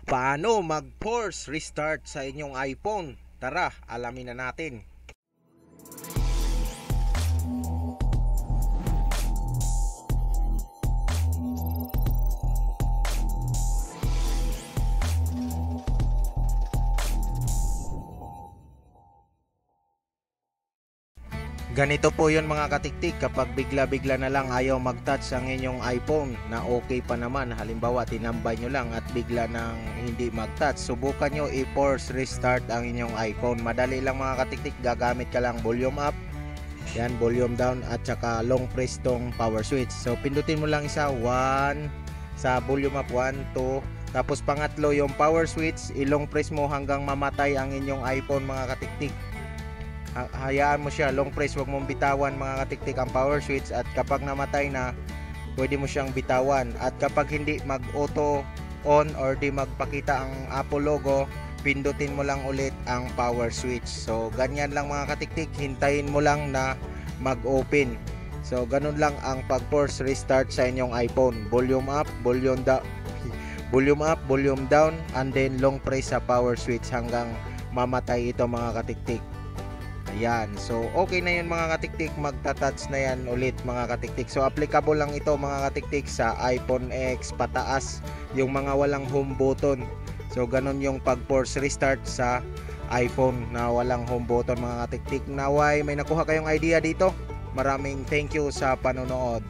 Paano mag-force restart sa inyong iPhone? Tara, alamin na natin. Ganito po yun mga katiktik, kapag bigla-bigla na lang ayaw mag-touch ang inyong iPhone na okay pa naman. Halimbawa tinambay nyo lang at bigla nang hindi mag-touch, subukan nyo i-force restart ang inyong iPhone. Madali lang mga katiktik, gagamit ka lang volume up, yan, volume down at saka long press tong power switch. So pindutin mo lang isa, 1 sa volume up, 1, 2, tapos pangatlo yung power switch, i-long press mo hanggang mamatay ang inyong iPhone mga katiktik. Hayaan mo siya, long press, wag mong bitawan mga katiktik ang power switch, at kapag namatay na pwede mo siyang bitawan. At kapag hindi mag auto on or di magpakita ang Apple logo, pindutin mo lang ulit ang power switch. So ganyan lang mga katiktik, hintayin mo lang na mag open. So ganun lang ang pag force restart sa inyong iPhone. Volume up, volume down, volume up, volume down, and then long press sa power switch hanggang mamatay ito mga katiktik. Ayan, so okay na yun mga katiktik, magta-touch na yan ulit mga katiktik. So applicable lang ito mga katiktik sa iPhone X pataas, yung mga walang home button. So ganun yung pag force restart sa iPhone na walang home button mga katiktik. Naway may nakuha kayong idea dito. Maraming thank you sa panonood.